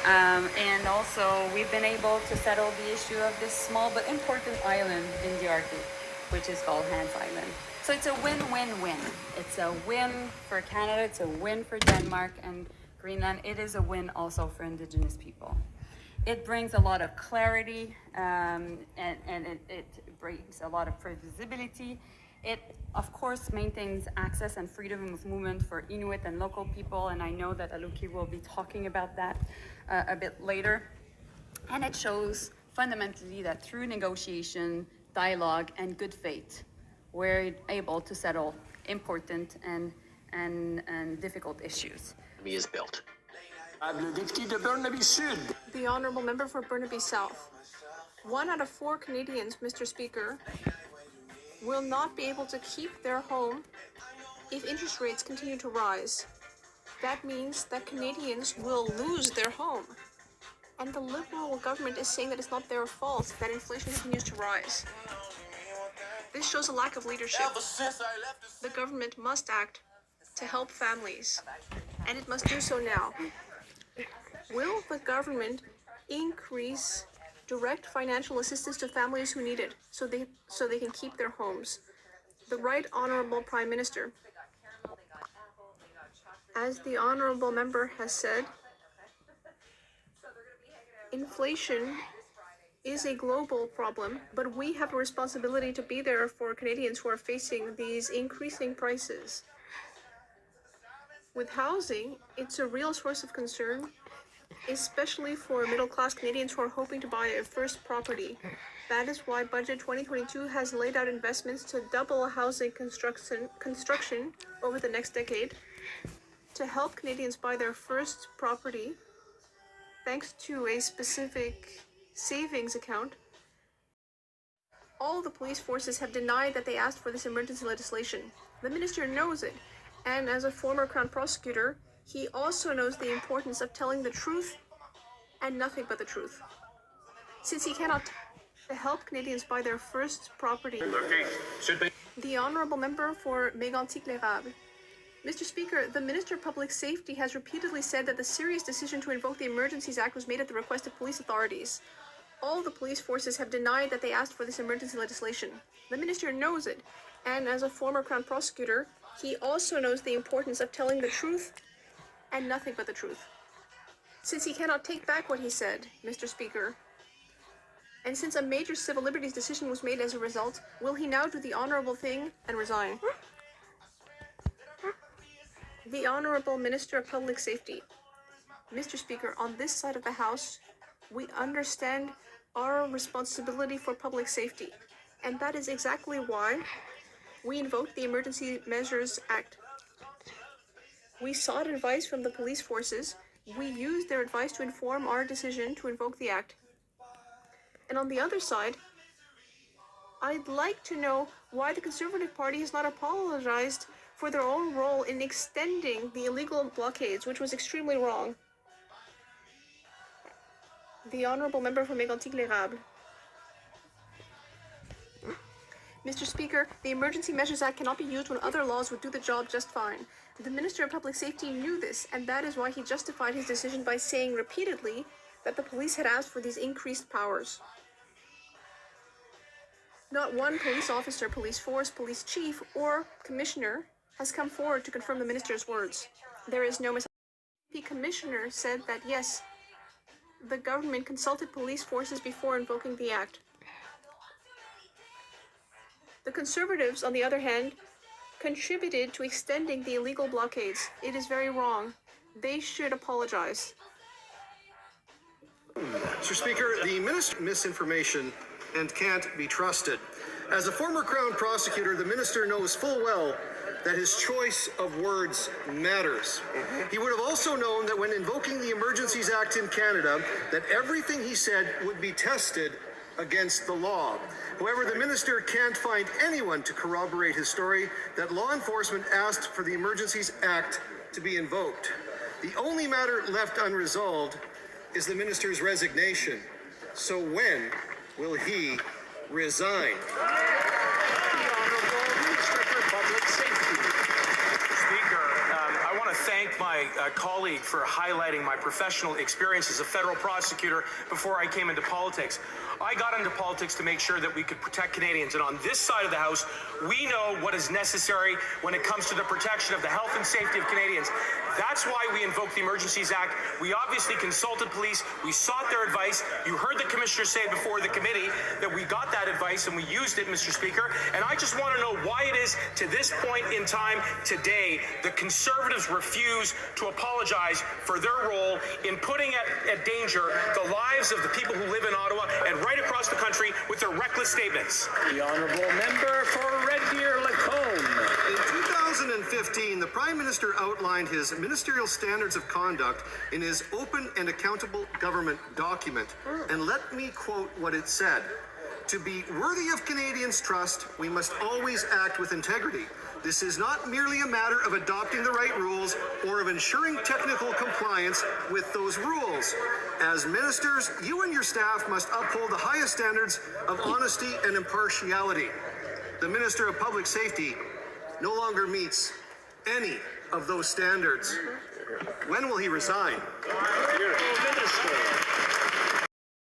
And also, we've been able to settle the issue of this small but important island in the Arctic, which is called Hans Island. So it's a win-win-win. It's a win for Canada, it's a win for Denmark and Greenland. It is a win also for Indigenous people. It brings a lot of clarity, and it brings a lot of previsibility. It, of course, maintains access and freedom of movement for Inuit and local people, and I know that Aluki will be talking about that a bit later. And it shows fundamentally that through negotiation, dialogue, and good faith, we're able to settle important and difficult issues. Is built. The Honourable Member for Burnaby South. 1 out of 4 Canadians, Mr. Speaker, will not be able to keep their home if interest rates continue to rise. That means that Canadians will lose their home. And the Liberal government is saying that it's not their fault that inflation continues to rise. This shows a lack of leadership. The government must act to help families, and it must do so now. Will the government increase direct financial assistance to families who need it so they can keep their homes? The Right Honourable Prime Minister. As the Honourable Member has said, inflation is a global problem, but we have a responsibility to be there for Canadians who are facing these increasing prices. With housing, it's a real source of concern, especially for middle-class Canadians who are hoping to buy a first property. That is why Budget 2022 has laid out investments to double housing construction over the next decade to help Canadians buy their first property, thanks to a specific savings account. All the police forces have denied that they asked for this emergency legislation. The minister knows it, and as a former Crown prosecutor, he also knows the importance of telling the truth and nothing but the truth. Since he cannot help Canadians buy their first property. The Honourable Member for Mégantic-l'Érable. Mr. Speaker, the Minister of Public Safety has repeatedly said that the serious decision to invoke the Emergencies Act was made at the request of police authorities. All the police forces have denied that they asked for this emergency legislation. The Minister knows it, and as a former Crown prosecutor, he also knows the importance of telling the truth and nothing but the truth. Since he cannot take back what he said, Mr. Speaker, and since a major civil liberties decision was made as a result, will he now do the honourable thing and resign? The Honourable Minister of Public Safety. Mr. Speaker, on this side of the House, we understand our responsibility for public safety, and that is exactly why we invoked the Emergency Measures Act. We sought advice from the police forces. We used their advice to inform our decision to invoke the act. And on the other side, I'd like to know why the Conservative Party has not apologized for their own role in extending the illegal blockades, which was extremely wrong. The Honourable Member for Mégantic-l'Érable. Mr. Speaker, the Emergency Measures Act cannot be used when other laws would do the job just fine. The Minister of Public Safety knew this, and that is why he justified his decision by saying repeatedly that the police had asked for these increased powers. Not one police officer, police force, police chief, or commissioner has come forward to confirm the minister's words. There is no misunderstanding. The commissioner said that yes, the government consulted police forces before invoking the act. The Conservatives, on the other hand, contributed to extending the illegal blockades. It is very wrong. They should apologize. Mr. Speaker, the minister misinformation and can't be trusted. As a former Crown prosecutor, the minister knows full well that his choice of words matters. He would have also known that when invoking the Emergencies Act in Canada, that everything he said would be tested against the law. However, the minister can't find anyone to corroborate his story that law enforcement asked for the Emergencies Act to be invoked. The only matter left unresolved is the minister's resignation. So when will he resign? The Honourable Minister for Public Safety. Speaker, I want to to thank my colleague for highlighting my professional experience as a federal prosecutor before I came into politics. I got into politics to make sure that we could protect Canadians, and on this side of the House, we know what is necessary when it comes to the protection of the health and safety of Canadians. That's why we invoked the Emergencies Act. We obviously consulted police. We sought their advice. You heard the commissioner say before the committee that we got that advice and we used it, Mr. Speaker. And I just want to know why it is, to this point in time today, the Conservatives refuse to apologize for their role in putting at danger the lives of the people who live in Ottawa and right across the country with their reckless statements. The honourable member for Red Deer Lacombe. In 2015, the Prime Minister outlined his ministerial standards of conduct in his Open and Accountable Government document. And let me quote what it said. To be worthy of Canadians' trust, we must always act with integrity. This is not merely a matter of adopting the right rules or of ensuring technical compliance with those rules. As ministers, you and your staff must uphold the highest standards of honesty and impartiality. The Minister of Public Safety no longer meets any of those standards. When will he resign? Honourable Minister.